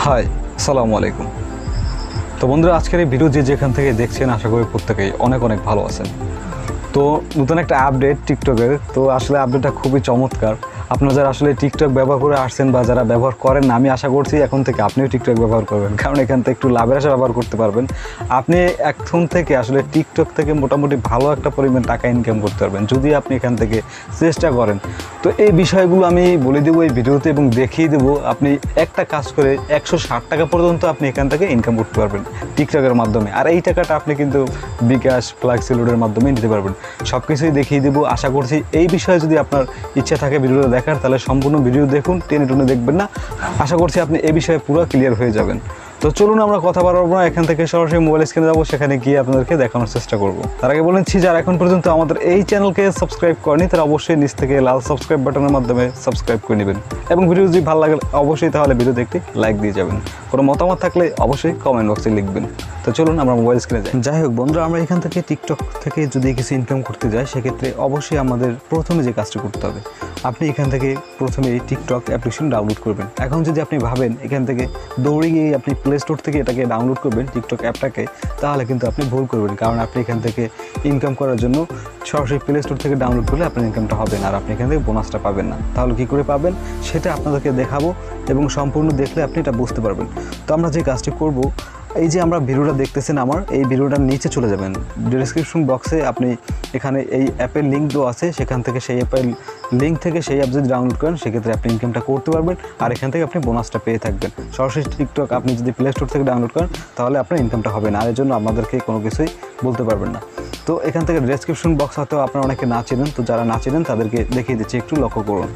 High, আসসালামু আলাইকুম। তো বন্ধুরা, আজকের এই ভিডিও যেখান থেকে দেখছেন আশা করি প্রত্যেকেই অনেক ভালো আছেন। তো নতুন একটা আপডেট টিকটকের। তো আসলে আপডেটটা খুবই চমৎকার। আপনারা যারা আসলে টিকটক ব্যবহার করে আসছেন বা যারা ব্যবহার করেন না, আমি আশা করছি এখন থেকে আপনিও টিকটক ব্যবহার করবেন, কারণ এখান থেকে একটু লাভের আশা ব্যবহার করতে পারবেন। আপনি এখন থেকে আসলে টিকটক থেকে মোটামুটি ভালো একটা পরিমাণ টাকা ইনকাম করতে পারবেন যদি আপনি এখান থেকে চেষ্টা করেন। তো এই বিষয়গুলো আমি বলে দেবো এই ভিডিওতে এবং দেখিয়ে দেবো আপনি একটা কাজ করে 160 টাকা পর্যন্ত আপনি এখান থেকে ইনকাম করতে পারবেন টিকটকের মাধ্যমে। আর এই টাকাটা আপনি কিন্তু বিকাশ ফ্লাক্সিলোডের মাধ্যমে নিতে পারবেন। সব কিছুই দেখিয়ে দেবো। আশা করছি এই বিষয়ে যদি আপনার ইচ্ছা থাকে ভিডিওটা দেখার, তাহলে সম্পূর্ণ ভিডিও দেখুন, টেনে টুনে দেখবেন না। আশা করছি আপনি এই বিষয়ে পুরো ক্লিয়ার হয়ে যাবেন। তো চলুন আমরা কথা বাড়াবো না, এখান থেকে সরাসরি মোবাইল স্ক্রিনে যাবো, সেখানে গিয়ে আপনাদেরকে দেখানোর চেষ্টা করব। তার আগে বলেছি, যারা এখন পর্যন্ত আমাদের এই চ্যানেলকে সাবস্ক্রাইব করেনি তারা অবশ্যই নিচ থেকে লাল সাবস্ক্রাইব বাটনের মাধ্যমে সাবস্ক্রাইব করে নেবেন এবং ভিডিও যদি ভালো লাগে অবশ্যই তাহলে ভিডিওতে একটি লাইক দিয়ে যাবেন। কোনো মতামত থাকলে অবশ্যই কমেন্ট বক্সে লিখবেন। তো চলুন আমরা মোবাইল স্ক্রিনে যাই হোক বন্ধুরা, আমরা এখান থেকে টিকটক থেকে যদি কিছু ইনকাম করতে যাই সেক্ষেত্রে অবশ্যই আমাদের প্রথমে যে কাজটি করতে হবে, আপনি এখান থেকে প্রথমে এই টিকটক অ্যাপ্লিকেশন ডাউনলোড করবেন। এখন যদি আপনি ভাবেন এখান থেকে দৌড়ে গিয়ে আপনি প্লে স্টোর থেকে এটাকে ডাউনলোড করবেন টিকটক অ্যাপটাকে, তাহলে কিন্তু আপনি ভুল করবেন। কারণ আপনি এখান থেকে ইনকাম করার জন্য সরাসরি প্লে স্টোর থেকে ডাউনলোড করলে আপনার ইনকামটা হবে না, আর আপনি এখান থেকে বোনাসটা পাবেন না। তাহলে কী করে পাবেন সেটা আপনাদেরকে দেখাবো এবং সম্পূর্ণ দেখলে আপনি এটা বুঝতে পারবেন। তো আমরা যে কাজটি করব, এই যে আমরা ভিডিওটা দেখতেছেন আমার এই ভিডিওটার নিচে চলে যাবেন, ডেসক্রিপশন বক্সে আপনি এখানে এই অ্যাপের লিঙ্ক দেওয়া আছে, সেখান থেকে সেই অ্যাপের লিঙ্ক থেকে সেই অ্যাপ যদি ডাউনলোড করেন সেক্ষেত্রে আপনি ইনকামটা করতে পারবেন, আর এখান থেকে আপনি বোনাসটা পেয়ে থাকবেন। সরাসরি টিকটক আপনি যদি প্লে স্টোর থেকে ডাউনলোড করেন তাহলে আপনার ইনকামটা হবে না, আর এর জন্য আপনাদেরকে কোনো কিছুই বলতে পারবেন না। তো এখান থেকে ডেসক্রিপশন বক্স হয়তো আপনারা অনেকে না চেনেন, তো যারা না চেনেন তাদেরকে দেখিয়ে দিচ্ছি, একটু লক্ষ্য করুন।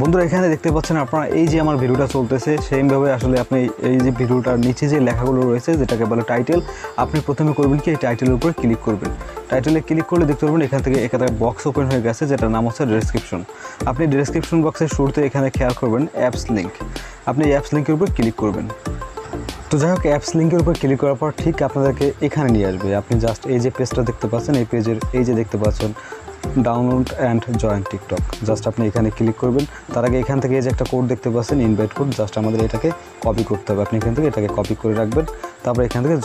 বন্ধুরা, এখানে দেখতে পাচ্ছেন আপনারা এই যে আমার ভিডিওটা চলতেছে, সেইভাবে আসলে আপনি এই যে ভিডিওটার নিচে যে লেখাগুলো রয়েছে যেটাকে বলে টাইটেল, আপনি প্রথমে করবেন কি এই টাইটেলের উপরে ক্লিক করবেন। টাইটেলে ক্লিক করলে দেখতে পারবেন এখান থেকে একটা বক্স ওপেন হয়ে গেছে যেটার নাম হচ্ছে ডেসক্রিপশন। আপনি ডেসক্রিপশন বক্সের শুরুতে এখানে খেয়াল করবেন অ্যাপস লিঙ্ক, আপনি অ্যাপস লিঙ্কের উপর ক্লিক করবেন। তো যাই হোক, অ্যাপস লিঙ্কের উপর ক্লিক করার পর ঠিক আপনাদেরকে এখানে নিয়ে আসবে। আপনি জাস্ট এই যে পেজটা দেখতে পাচ্ছেন, এই পেজের এই যে দেখতে পাচ্ছেন download and join TikTok, just আপনি এখানে ক্লিক করবেন। তার আগে এখান থেকে এই যে একটা কোড দেখতে পাচ্ছেন ইনভাইট কোড, জাস্ট আমাদের এটাকে কপি করতে হবে। আপনি এখান থেকে এটাকে কপি করে রাখবেন, তারপর এখান থেকে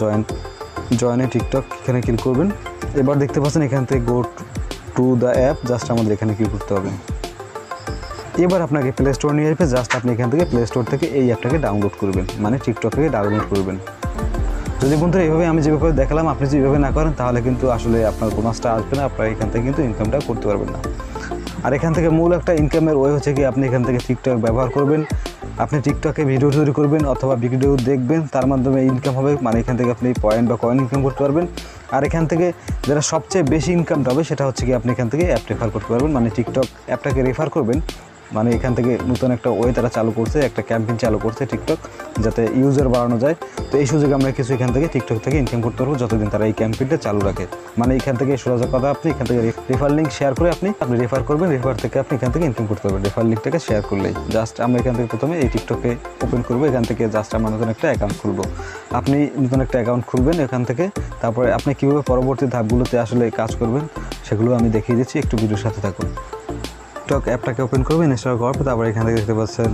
জয়েনে টিকটক এখানে ক্লিক করবেন। এবার দেখতে পাচ্ছেন এখান থেকে go to the app, just আমাদের এখানে ক্লিক করতে হবে। এবার আপনাকে প্লে স্টোর নিয়ে আসবে, জাস্ট আপনি এখান থেকে প্লে স্টোর থেকে এই অ্যাপটাকে ডাউনলোড করবেন, মানে টিকটক থেকে ডাউনলোড করবেন। যদি বন্ধুরা এইভাবে আমি যেভাবে দেখালাম আপনি যদি এইভাবে না করেন তাহলে কিন্তু আসলে আপনার বোনাসটা আসবে না, আপনার এখান থেকে কিন্তু ইনকামটা করতে পারবেন না। আর এখান থেকে মূল একটা ইনকামের ওয়ে হচ্ছে কি, আপনি এখান থেকে টিকটক ব্যবহার করবেন, আপনি টিকটকে ভিডিও তৈরি করবেন অথবা ভিডিও দেখবেন, তার মাধ্যমে ইনকাম হবে, মানে এখান থেকে আপনি পয়েন্ট বা কয়েন ইনকাম করতে পারবেন। আর এখান থেকে যেটা সবচেয়ে বেশি ইনকামটা হবে সেটা হচ্ছে কি, আপনি এখান থেকে অ্যাপ রেফার করতে পারবেন, মানে টিকটক অ্যাপটাকে রেফার করবেন। মানে এখান থেকে নতুন একটা ওয়ে তারা চালু করছে, একটা ক্যাম্পেইন চালু করছে টিকটক, যাতে ইউজার বাড়ানো যায়। তো এই সুযোগে আমরা কিছু এখান থেকে টিকটক থেকে ইনকাম করতে পারবো যতদিন তারা এই ক্যাম্পেইনটা চালু রাখে। মানে এখান থেকে সোজা কথা, আপনি এখান থেকে রেফার লিঙ্ক শেয়ার করে আপনি রেফার করবেন, রেফার থেকে আপনি এখান থেকে ইনকাম করতে পারবেন রেফার লিঙ্কটাকে শেয়ার করলেই। জাস্ট আমরা এখান থেকে প্রথমে এই টিকটকে ওপেন করবো, এখান থেকে জাস্ট আমরা নতুন একটা অ্যাকাউন্ট খুলবো। আপনি নতুন একটা অ্যাকাউন্ট খুলবেন এখান থেকে, তারপরে আপনি কীভাবে পরবর্তী ধাপগুলোতে আসলে কাজ করবেন সেগুলো আমি দেখিয়ে দিচ্ছি, একটু ভিডিওর সাথে থাকুন। টিকটক অ্যাপটাকে ওপেন করবেন, ইনস্টল করার পর তারপর এখান থেকে দেখতে পাচ্ছেন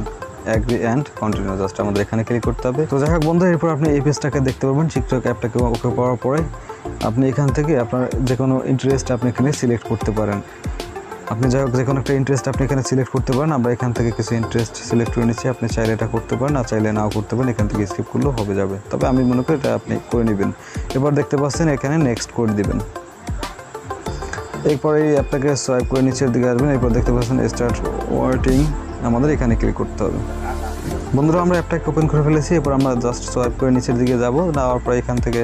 অ্যাগ্রি অ্যান্ড কন্টিনিউ, জাস্ট আমাদের এখানে ক্লিক করতে হবে। তো যাই হোক বন্ধু, এরপর আপনি এই পেজটাকে দেখতে পারবেন। টিকটক অ্যাপটাকে ওকে পাওয়ার পরে আপনি এখান থেকে আপনার যে কোনো ইন্টারেস্ট আপনি এখানে সিলেক্ট করতে পারেন। আপনি যাই হোক যে কোনো একটা ইন্টারেস্ট আপনি এখানে সিলেক্ট করতে পারেন। আমরা এখান থেকে কিছু ইন্টারেস্ট সিলেক্ট করে নিচ্ছি, আপনি চাইলে এটা করতে পারেন, আর চাইলে নাও করতে পারেন, এখান থেকে স্কিপ করলেও হবে যাবে, তবে আমি মনে করি এটা আপনি করে নেবেন। এবার দেখতে পাচ্ছেন এখানে নেক্সট করে দিবেন। এরপরে এই অ্যাপটাকে সোয়াইপ করে নিচের দিকে আসবেন, এরপর দেখতে পাচ্ছেন স্টার্ট ওয়ার্কিং, আমাদের এখানে ক্লিক করতে হবে। বন্ধুরা, আমরা অ্যাপটাকে ওপেন করে ফেলেছি, এরপর আমরা জাস্ট সোয়াইপ করে নিচের দিকে যাব, যাওয়ার পর এখান থেকে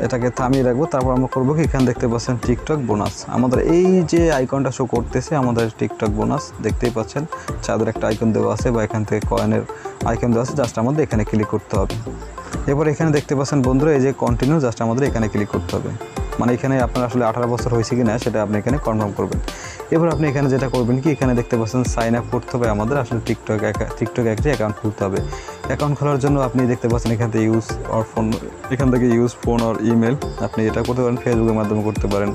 এটাকে থামিয়ে রাখবো। তারপর আমরা করবো কি, এখানে দেখতে পাচ্ছেন টিকটক বোনাস, আমাদের এই যে আইকনটা শো করতেছে আমাদের টিকটক বোনাস দেখতেই পাচ্ছেন, চাঁদের একটা আইকন দেওয়া আছে বা এখান থেকে কয়েনের আইকন দেওয়া আছে, জাস্ট আমাদের এখানে ক্লিক করতে হবে। এরপর এখানে দেখতে পাচ্ছেন বন্ধুরা এই যে কন্টিনিউ, জাস্ট আমাদের এখানে ক্লিক করতে হবে। মানে এখানে আপনার আসলে 18 বছর হয়েছে কি না সেটা আপনি এখানে কনফার্ম করবেন। এবার আপনি এখানে যেটা করবেন কি, এখানে দেখতে পাচ্ছেন সাইন আপ করতে হবে আমাদের, আসলে টিকটক একটি অ্যাকাউন্ট খুলতে হবে। অ্যাকাউন্ট খোলার জন্য আপনি দেখতে পাচ্ছেন এখান থেকে ইউজ ফোন অর ইমেল, আপনি এটা করতে পারেন, ফেসবুকের মাধ্যমে করতে পারেন,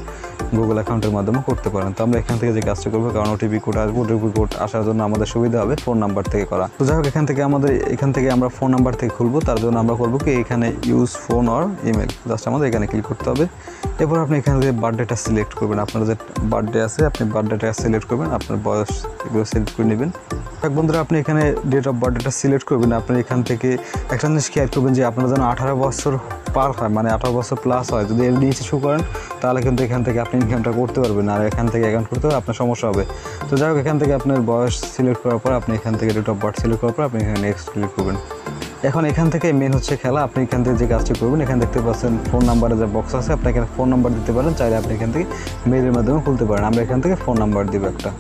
গুগল অ্যাকাউন্টের মাধ্যমে করতে পারেন। তো আমরা এখান থেকে যে কাজটা করবো, কারণ ওটিপি কোড আসবে, ওটিপি কোড আসার জন্য আমাদের সুবিধা হবে ফোন নাম্বার থেকে করা। তো যাই হোক, এখান থেকে আমরা ফোন নাম্বার থেকে খুলবো। তার জন্য আমরা করবো কি, এখানে use phone or email, just আমাদের এখানে ক্লিক করতে হবে। এরপর আপনি এখানে যে বার্থডেটা সিলেক্ট করবেন, আপনার যে বার্থডে আছে আপনি বার্থডেটা সিলেক্ট করবেন, আপনার বয়স এগুলো সিলেক্ট করে নেবেন। বন্ধুরা, আপনি এখানে ডেট অফ বার্থডেটা সিলেক্ট করবেন। আপনি এখান থেকে একটা জিনিস খেয়াল করবেন যে আপনার যেন 18 বছর পার হয়, মানে 18 বছর প্লাস হয়। যদি এর নিচে শো করেন তাহলে কিন্তু এখান থেকে আপনি ইনকামটা করতে পারবেন, আর এখান থেকে অ্যাকাউন্ট করতে হবে আপনার সমস্যা হবে। তো যাই হোক, এখান থেকে আপনার বয়স সিলেক্ট করার পর আপনি এখান থেকে ডেট অফ বার্থ সিলেক্ট করার পর আপনি এখানে নেক্সট ক্লিক করবেন। এখন এখান থেকে মেন হচ্ছে খেলা। আপনি এখান থেকে যে কাজটি করবেন, এখানে দেখতে পাচ্ছেন ফোন নাম্বারের যে বক্স আছে, আপনি এখানে ফোন নাম্বার দিতে পারেন, চাইলে আপনি এখান থেকে মেইলের মাধ্যমে খুলতে পারেন। আমরা এখান থেকে ফোন নাম্বার দিব একটা।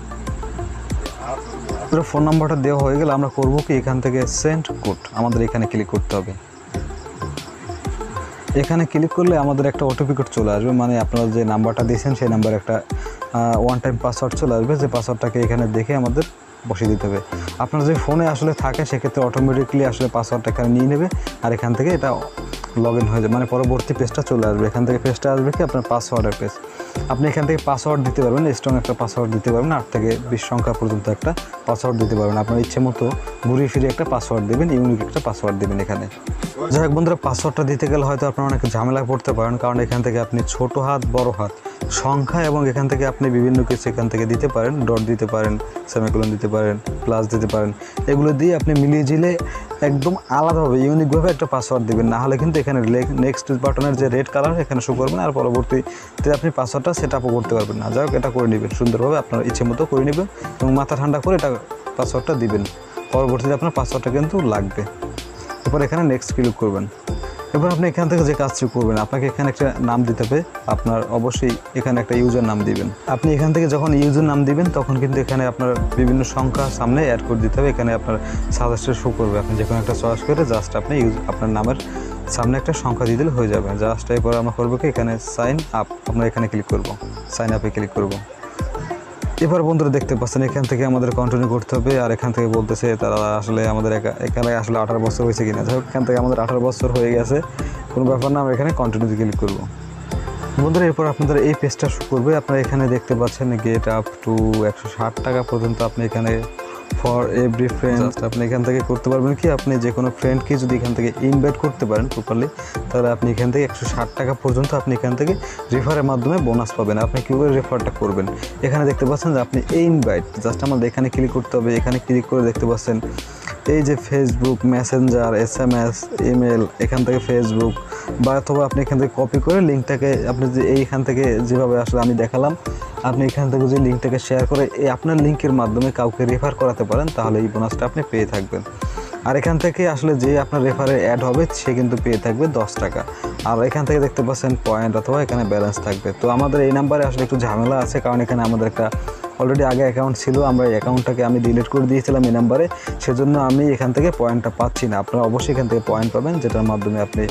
ফোন নাম্বারটা দেওয়া হয়ে গেলে আমরা করবো কি, এখান থেকে সেন্ড কোড আমাদের এখানে ক্লিক করতে হবে। এখানে ক্লিক করলে আমাদের একটা ওটিপি কোড চলে আসবে, মানে আপনারা যে নাম্বারটা দিয়েছেন সেই নাম্বারে একটা ওয়ান টাইম পাসওয়ার্ড চলে আসবে। যে পাসওয়ার্ডটাকে এখানে দেখে আমাদের বসিয়ে দিতে হবে। আপনার যে ফোনে আসলে থাকে সেক্ষেত্রে অটোমেটিকলি আসলে পাসওয়ার্ডটা এখানে নিয়ে নেবে, আর এখান থেকে এটা লগ ইন হয়ে যাবে, মানে পরবর্তী পেজটা চলে আসবে। এখান থেকে পেজটা আসবে কি আপনার পাসওয়ার্ডের পেজ। আপনি এখান থেকে পাসওয়ার্ড দিতে পারবেন, স্ট্রং একটা পাসওয়ার্ড দিতে পারবেন, 8 থেকে 20 সংখ্যা পর্যন্ত একটা পাসওয়ার্ড দিতে পারবেন। আপনার ইচ্ছে মতো ঘুরিয়ে ফিরে একটা পাসওয়ার্ড দেবেন, ইউনিক একটা পাসওয়ার্ড দেবেন এখানে। যাই হোক বন্ধুরা, পাসওয়ার্ডটা দিতে গেলে হয়তো আপনারা অনেক ঝামেলায় পড়তে পারেন, কারণ এখান থেকে আপনি ছোটো হাত বড় হাত সংখ্যা এবং এখান থেকে আপনি বিভিন্ন কিছু এখান থেকে দিতে পারেন, ডট দিতে পারেন, সেমিকোলন দিতে পারেন, প্লাস দিতে পারেন। এগুলো দিয়ে আপনি মিলিয়ে ঝিলে একদম আলাদাভাবে ইউনিকভাবে একটা পাসওয়ার্ড দেবেন, না হলে কিন্তু এখানে নেক্সট বাটনের যে রেড কালার এখানে শো করবেন, আর পরবর্তীতে আপনি পাসওয়ার্ডটা সেট আপও করতে পারবেন না। যাই হোক, এটা করে নেবেন সুন্দরভাবে, আপনার ইচ্ছে মতো করে নেবেন এবং মাথা ঠান্ডা করে এটা পাসওয়ার্ডটা দিবেন। পরবর্তীতে আপনার পাসওয়ার্ডটা কিন্তু লাগবে। এরপর এখানে নেক্সট ক্লিক করবেন। এবার আপনি এখান থেকে যে কাজটি করবেন, আপনাকে এখানে একটা নাম দিতে হবে। আপনার অবশ্যই এখানে একটা ইউজার নাম দিবেন। আপনি এখান থেকে যখন ইউজার নাম দিবেন তখন কিন্তু এখানে আপনার বিভিন্ন সংখ্যা সামনে অ্যাড করে দিতে হবে। এখানে আপনার সাজেস্টেড শো করবে, আপনি যে কোনো একটা চয়েস করে জাস্ট আপনি আপনার নামের সামনে একটা সংখ্যা দিয়ে দিলে হয়ে যাবে। জাস্ট এরপর আমরা করবো কি, এখানে সাইন আপ, আমরা এখানে ক্লিক করব, সাইন আপে ক্লিক করব। এবার বন্ধুরা দেখতে পাচ্ছেন এখান থেকে আমাদের কন্টিনিউ করতে হবে, আর এখান থেকে বলতেছে তারা আসলে আমাদের এখানে আসলে 18 বছর হয়েছে কিনা। যাই হোক, এখান থেকে আমাদের 18 বছর হয়ে গেছে, কোনো ব্যাপার না, আমরা এখানে কন্টিনিউতে ক্লিক করব। বন্ধুরা, এরপর আপনাদের এই পেজটা শো করবে। আপনারা এখানে দেখতে পাচ্ছেন গেট আপ টু 160 টাকা পর্যন্ত আপনি এখানে ফর এভরি ফ্রেন্ড আপনি এখান থেকে করতে পারবেন কি, আপনি যে কোনো ফ্রেন্ডকে যদি এখান থেকে ইনভাইট করতে পারেন প্রপারলি, তাহলে আপনি এখান থেকে 160 টাকা পর্যন্ত আপনি এখান থেকে রেফারের মাধ্যমে বোনাস পাবেন। আপনি কীভাবে রেফারটা করবেন, এখানে দেখতে পাচ্ছেন যে আপনি এই ইনভাইট জাস্ট আমাদের এখানে ক্লিক করতে হবে। এখানে ক্লিক করে দেখতে পাচ্ছেন এই যে ফেসবুক মেসেঞ্জার, SMS, ইমেল, এখান থেকে ফেসবুক বা অথবা আপনি এখান থেকে কপি করে লিঙ্কটাকে আপনি যে এইখান থেকে যেভাবে আসলে আমি দেখালাম, আপনি এখান থেকে যে লিঙ্কটাকে শেয়ার করে এই আপনার লিঙ্কের মাধ্যমে কাউকে রেফার করাতে পারেন, তাহলে এই বোনাসটা আপনি পেয়ে থাকবেন। আর এখান থেকে আসলে যে আপনার রেফারে অ্যাড হবে সে কিন্তু পেয়ে থাকবে 10 টাকা। আর এখান থেকে দেখতে পাচ্ছেন পয়েন্ট অথবা এখানে ব্যালেন্স থাকবে। তো আমাদের এই নাম্বারে আসলে একটু ঝামেলা আছে, কারণ এখানে আমাদের একটা অলরেডি আগে অ্যাকাউন্ট ছিল, আমরা এই অ্যাকাউন্টটাকে আমি ডিলিট করে দিয়েছিলাম এই নাম্বারে, সেজন্য আমি এখান থেকে পয়েন্টটা পাচ্ছি না। আপনারা অবশ্যই এখান থেকে পয়েন্ট পাবেন, যেটার মাধ্যমে আপনি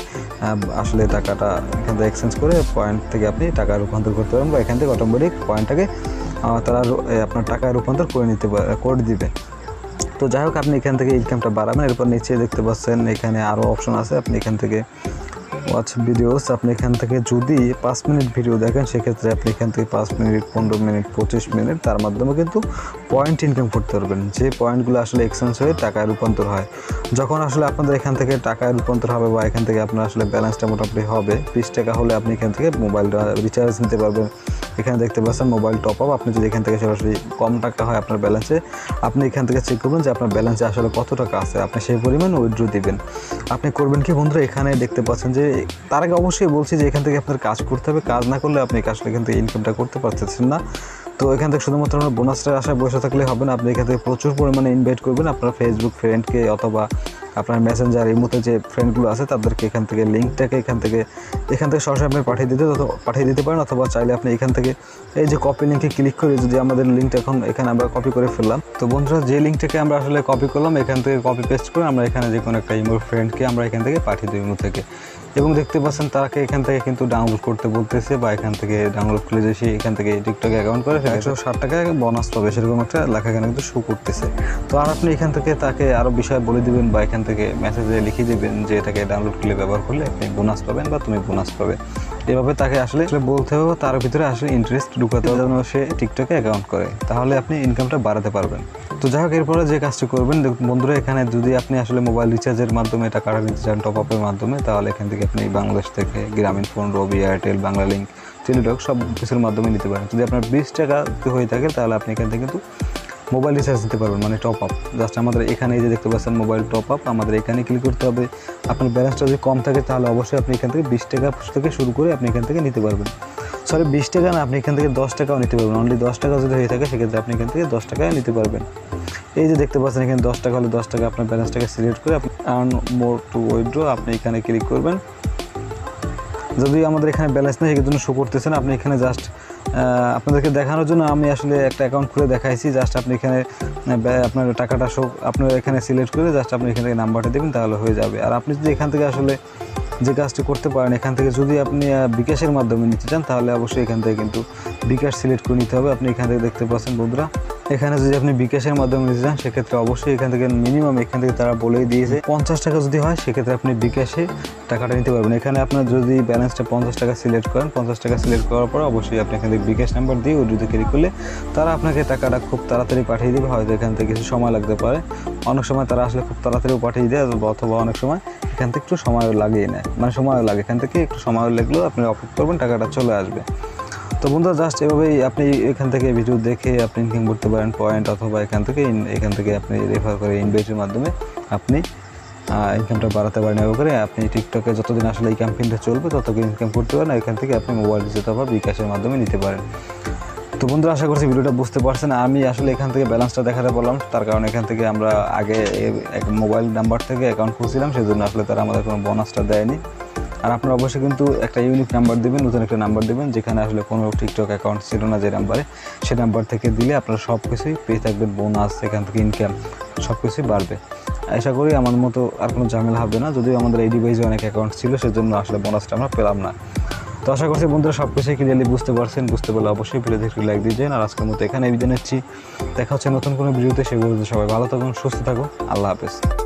আসলে টাকাটা এখান থেকে এক্সচেঞ্জ করে পয়েন্ট থেকে আপনি টাকা রূপান্তর করতে পারবেন, বা এখান থেকে অটোমেটিক পয়েন্টটাকে তারা আপনার টাকায় রূপান্তর করে দিবে। তো যাই হোক, আপনি এখান থেকে ইনকামটা বাড়াবেন। এরপর নিচে দেখতে পাচ্ছেন এখানে আরও অপশন আছে, আপনি এখান থেকে ওয়াচ ভিডিওস, আপনি এখান থেকে যদি 5 মিনিট ভিডিও দেখেন সেক্ষেত্রে আপনি এখান থেকে 5 মিনিট, 15 মিনিট, 25 মিনিট তার মাধ্যমে কিন্তু পয়েন্ট ইনকাম করতে পারবেন, যে পয়েন্টগুলো আসলে এক্সচেঞ্জ হয়ে টাকায় রূপান্তর হয়। যখন আসলে আপনাদের এখান থেকে টাকায় রূপান্তর হবে বা এখান থেকে আপনার আসলে ব্যালেন্সটা মোটামুটি হবে 20 টাকা হলে আপনি এখান থেকে মোবাইলটা রিচার্জ নিতে পারবেন। এখানে দেখতে পাচ্ছেন মোবাইল টপ আপ, আপনি যদি এখান থেকে সরাসরি কম টাকা হয় আপনার ব্যালেন্সে, আপনি এখান থেকে চেক করবেন যে আপনার ব্যালেন্সে আসলে কত টাকা আছে, আপনি সেই পরিমাণ উইথড্র দিবেন। আপনি করবেন কি বন্ধুরা, এখানে দেখতে পাচ্ছেন যে তার আগে অবশ্যই বলছি যে এখান থেকে আপনার কাজ করতে হবে, কাজ না করলে আপনি আসলে এখান থেকে ইনকামটা করতে পারতেছেন না। তো এখান থেকে শুধুমাত্র আমরা বোনাসটার আশায় বসে থাকলে হবে না, আপনি এখান থেকে প্রচুর পরিমাণে ইনভাইট করবেন আপনার ফেসবুক ফ্রেন্ডকে অথবা আপনার মেসেঞ্জার এই মতো যে ফ্রেন্ডগুলো আছে তাদেরকে এখান থেকে লিঙ্কটাকে এখান থেকে সরাসরি আপনি পাঠিয়ে দিতে পারেন, অথবা চাইলে আপনি এখান থেকে এই যে কপি লিঙ্কে ক্লিক করে যদি আমাদের লিঙ্কটা এখানে আমরা কপি করে ফেললাম, তো বন্ধুরা যে লিঙ্কটাকে আমরা আসলে কপি করলাম এখান থেকে কপি পেস্ট করে আমরা এখানে যে কোনো একটা ইমোর ফ্রেন্ডকে আমরা এখান থেকে পাঠিয়ে দিই ইমো থেকে। এবং দেখতে পাচ্ছেন তাকে এখান থেকে কিন্তু ডাউনলোড করতে বলতেছে, বা এখান থেকে ডাউনলোড করে যে এখান থেকে টিকটক অ্যাকাউন্ট করে 160 টাকা বোনাস পাবে, সেরকম একটা লেখা এখানে কিন্তু শো করতেছে। তো আর আপনি এখান থেকে তাকে আরও বিষয় বলে দিবেন বা এখান থেকে মেসেজে লিখে দেবেন যে এটাকে ডাউনলোড করলে ব্যবহার করলে আপনি বোনাস পাবেন বা তুমি বোনাস পাবে। এভাবে তাকে আসলে বলতে হবে, তার ভিতরে আসলে ইন্টারেস্ট ঢুকাতে হবে যেন সে টিকটকে অ্যাকাউন্ট করে, তাহলে আপনি ইনকামটা বাড়াতে পারবেন। তো যাই হোক, এরপরে যে কাজটি করবেন বন্ধুরা, এখানে যদি আপনি আসলে মোবাইল রিচার্জের মাধ্যমে টাকাটা নিতে চান টপ আপের মাধ্যমে, তাহলে এখান থেকে আপনি বাংলাদেশ থেকে গ্রামীণ ফোন, রবি, এয়ারটেল, বাংলা লিঙ্ক, টেলিটক সব কিছুর মাধ্যমে নিতে পারেন। যদি আপনার 20 টাকা হয়ে থাকে তাহলে আপনি এখান থেকে কিন্তু মোবাইল রিচার্জ দিতে পারবেন, মানে টপ আপ। জাস্ট আমাদের এখানে যে দেখতে পাচ্ছেন মোবাইল টপ আপ, আমাদের এখানে ক্লিক করতে হবে। আপনার ব্যালেন্সটা যদি কম থাকে তাহলে অবশ্যই আপনি এখান থেকে 20 টাকা থেকে শুরু করে আপনি এখান থেকে নিতে পারবেন। সরি 20 টাকা না, আপনি এখান থেকে 10 টাকাও নিতে পারবেন। অনলি 10 টাকা যদি হয়ে থাকে সেক্ষেত্রে আপনি এখান থেকে 10 টাকায় নিতে পারবেন। এই যে দেখতে পাচ্ছেন এখানে 10 টাকা হলে 10 টাকা আপনার ব্যালেন্সটাকে সিলেক্ট করে আপনি আর্ন মোর টু উইথড্র আপনি এখানে ক্লিক করবেন। যদি আমাদের এখানে ব্যালেন্স নেই সেজন্য শো করতেছে না, আপনি এখানে জাস্ট আপনাদেরকে দেখানোর জন্য আমি আসলে একটা অ্যাকাউন্ট খুলে দেখাইছি। জাস্ট আপনি এখানে আপনার টাকাটা শো আপনার এখানে সিলেক্ট করে জাস্ট আপনি এখান থেকে নাম্বারটা দেবেন তাহলে হয়ে যাবে। আর আপনি যদি এখান থেকে আসলে যে কাজটি করতে পারেন, এখান থেকে যদি আপনি বিকাশের মাধ্যমে নিতে চান তাহলে অবশ্যই এখান থেকে কিন্তু বিকাশ সিলেক্ট করে নিতে হবে। আপনি এখান থেকে দেখতে পাচ্ছেন বন্ধুরা, এখানে যদি আপনি বিকাশের মাধ্যমে নিতে চান সেক্ষেত্রে অবশ্যই এখান থেকে মিনিমাম এখান থেকে তারা বলেই দিয়েছে 50 টাকা যদি হয় সেক্ষেত্রে আপনি বিকাশে টাকাটা নিতে পারবেন। এখানে আপনার যদি ব্যালেন্সটা 50 টাকা সিলেক্ট করেন, 50 টাকা সিলেক্ট করার পর অবশ্যই আপনি এখান থেকে বিকাশ নাম্বার দিয়ে ওটিতে ক্লিক করলে তারা আপনাকে টাকাটা খুব তাড়াতাড়ি পাঠিয়ে দেবে। হয়তো এখান থেকে কিছু সময় লাগতে পারে, অনেক সময় তারা আসলে খুব তাড়াতাড়িও পাঠিয়ে দেয়, অথবা অনেক সময় এখান থেকে একটু সময় লাগিয়ে নেয়, মানে সময় লাগে, এখান থেকে একটু সময় লাগলেও আপনি অপেক্ষা করবেন, টাকাটা চলে আসবে। তো বন্ধুরা জাস্ট এভাবেই আপনি এখান থেকে ভিডিও দেখে আপনি ইনকাম করতে পারেন পয়েন্ট, অথবা এখান থেকে আপনি রেফার করে ইনভেস্টের মাধ্যমে আপনি ইনকামটা বাড়াতে পারেন। এভাবে করে আপনি টিকটকে যতদিন আসলে এই ক্যাম্পেইনটা চলবে ততদিন ইনকাম করতে পারেন। এখান থেকে আপনি মোবাইল রিচার্জ অথবা বিকাশের মাধ্যমে নিতে পারেন। তো বন্ধুরা আশা করছি ভিডিওটা বুঝতে পারছেন। আমি আসলে এখান থেকে ব্যালেন্সটা দেখাতে বললাম, তার কারণ এখান থেকে আমরা আগে এক মোবাইল নাম্বার থেকে অ্যাকাউন্ট খুলছিলাম, সেজন্য আসলে তারা আমাদের কোনো বোনাসটা দেয়নি। আর আপনারা অবশ্যই কিন্তু একটা ইউনিক নাম্বার দেবেন, নতুন একটা নাম্বার দেবেন, যেখানে আসলে কোনো টিকটক অ্যাকাউন্ট ছিল না যে নাম্বারে, সে নাম্বার থেকে দিলে আপনারা সব কিছুই পেয়ে থাকবেন, বোনাস, এখান থেকে ইনকাম সব কিছুই বাড়বে। আশা করি আমার মতো আর কোনো ঝামেলা হবে না, যদিও আমাদের এই ডিভাইসে অনেক অ্যাকাউন্ট ছিল সেজন্য আসলে বোনাসটা আমরা পেলাম না। তো আশা করছি বন্ধুরা সব কিছুই ক্লিয়ারলি বুঝতে পারছেন। বুঝতে পারলে অবশ্যই ভিডিওতে একটু লাইক দিয়ে যান। আর আজকের মতো এখানে বিদায় নিচ্ছি, দেখা হচ্ছে নতুন কোনো ভিডিওতে। সেই ভিডিওতে সবাই ভালো থাকুন, সুস্থ থাকুন, আল্লাহ হাফেজ।